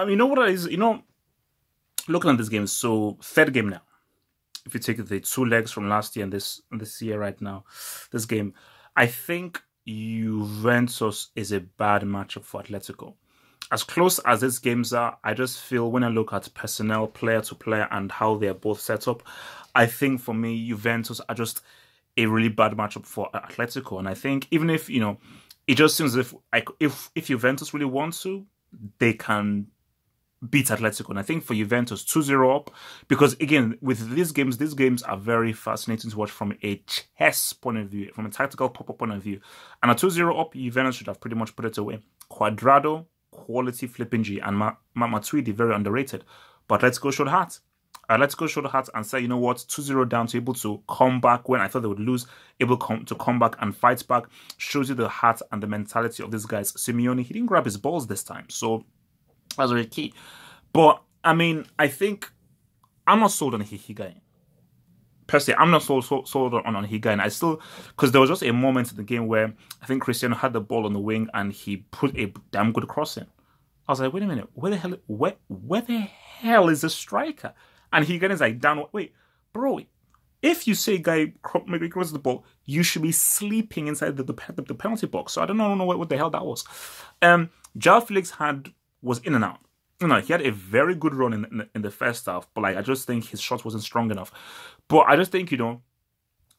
You know what it is? Looking at this game, so third game now. If you take the two legs from last year and this year right now, this game, I think Juventus is a bad matchup for Atletico. As close as these games are, I just feel when I look at personnel, player to player, and how they're both set up, I think for me, Juventus are just a really bad matchup for Atletico. And I think even if, it just seems as if Juventus really want to, they can beat Atletico. And I think for Juventus, 2-0 up, because again, with these games are very fascinating to watch from a chess point of view, from a tactical point of view. And at 2-0 up, Juventus should have pretty much put it away. Cuadrado, quality flipping G, and Matuidi, very underrated. But Atletico showed heart. Atletico showed heart and said, you know what, 2-0 down to able to come back when I thought they would lose, able to come back and fight back, shows you the heart and the mentality of these guys. Simeone, he didn't grab his balls this time, so that's very key. But, I think I'm not sold on Higuain. Personally, I'm not sold on Higuain. I still, because there was just a moment in the game where I think Cristiano had the ball on the wing and he put a damn good cross in. I was like, wait a minute, where the hell is the striker? And Higuain is like, down, wait, bro, if you say a guy maybe crosses the ball, you should be sleeping inside the penalty box. So I don't know what the hell that was. João Felix was in and out. He had a very good run in the first half, but I just think his shot wasn't strong enough. But I just think,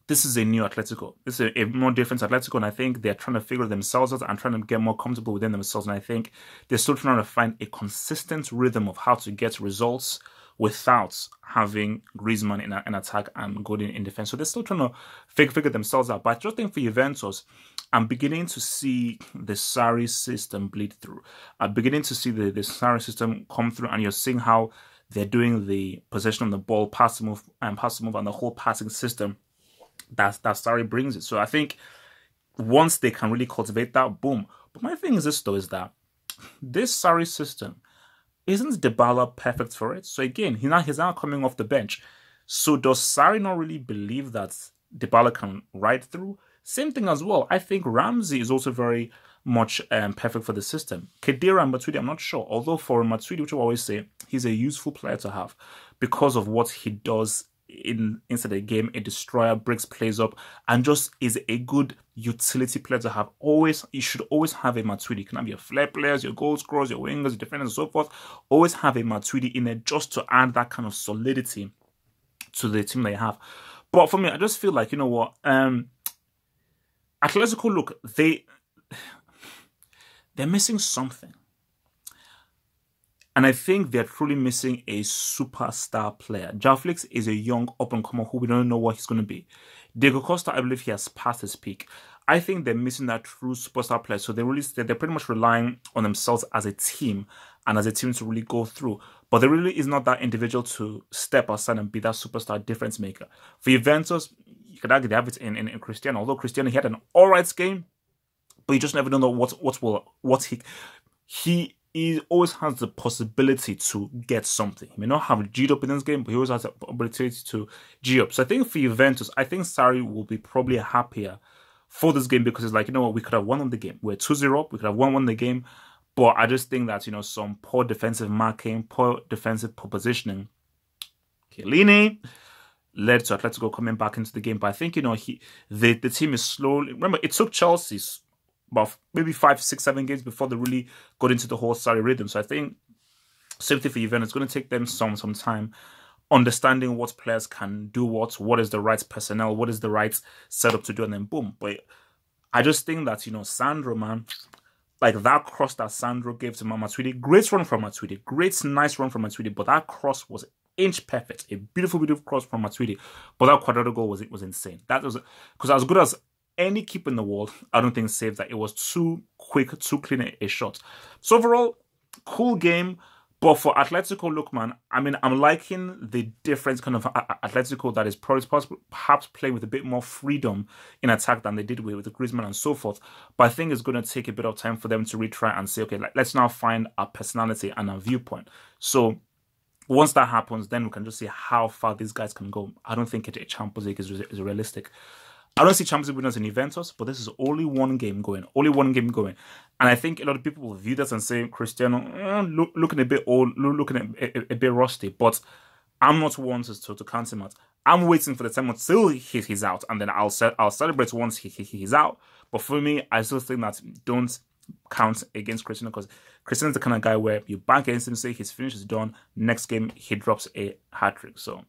this is a new Atletico. This is a more different Atletico, and I think they're trying to figure themselves out and trying to get more comfortable within themselves. And I think they're still trying to find a consistent rhythm of how to get results without having Griezmann in attack and Godin in defense. So they're still trying to figure themselves out. But I just think for Juventus, I'm beginning to see the Sarri system bleed through. I'm beginning to see the Sarri system come through, and you're seeing how they're doing the possession of the ball, pass move, and the whole passing system that Sarri brings it. So I think once they can really cultivate that, boom. But my thing is this, though, is that this Sarri system, isn't Dybala perfect for it? So again, he's now coming off the bench. So does Sarri not really believe that Dybala can ride through? Same thing as well. I think Ramsey is also very much perfect for the system. Khedira and Matuidi, I'm not sure. Although for Matuidi, which I always say, he's a useful player to have because of what he does inside the game, a destroyer, breaks plays up, and just is a good utility player to have. You should always have a Matuidi. You can have your flair players, your goal scorers, your wingers, your defenders, and so forth. Always have a Matuidi in there just to add that kind of solidity to the team that you have. But for me, I just feel like, Atletico, look, they're missing something. And I think they're truly missing a superstar player. João Felix is a young up-and-comer who we don't know what he's going to be. Diego Costa, I believe he has passed his peak. I think they're missing that true superstar player. So they're pretty much relying on themselves as a team and as a team to really go through. But there really is not that individual to step aside and be that superstar difference maker. For Juventus, you could argue they have it in Cristiano. Although Cristiano, he had an alright game, but you just never know what he always has the possibility to get something. He may not have G'd up in this game, but he always has the ability to G up. So I think for Juventus, I think Sarri will be probably happier for this game because it's like, we could have won the game. We're 2-0 up. We could have won the game. But I just think that, some poor defensive marking, poor defensive positioning, Chiellini led to Atletico coming back into the game. But I think, the team is slowly... Remember, it took Chelsea about maybe 5, 6, 7 games before they really got into the whole Sarri rhythm. So I think same thing for Juventus. It's going to take them some time understanding what players can do what is the right personnel, what is the right setup to do, and then boom. But I just think that, Sandro, man, like that cross that Sandro gave to Matuidi, great run from Matuidi, nice run from Matuidi, but that cross was inch perfect. A beautiful cross from Matuidi. But that Cuadrado goal was insane. That was because as good as any keeper in the world, I don't think saved that. It was too quick, too clean a shot. So overall, cool game. But for Atletico, look, man, I'm liking the different kind of Atletico that is perhaps playing with a bit more freedom in attack than they did with Griezmann and so forth. But I think it's going to take a bit of time for them to retry and say, okay, let's now find our personality and our viewpoint. So once that happens, then we can just see how far these guys can go. I don't think a Champions League is realistic. I don't see Champions League winners in Juventus, but this is only one game going. Only one game going. And I think a lot of people will view that and say Cristiano looking a bit old, looking a bit rusty. But I'm not one to count him out. I'm waiting for the time until he's out, and then I'll celebrate once he's out. But for me, I still think that don't count against Cristiano, because Cristiano's the kind of guy where you bank against him, say he's finished, he's done. Next game, he drops a hat-trick. So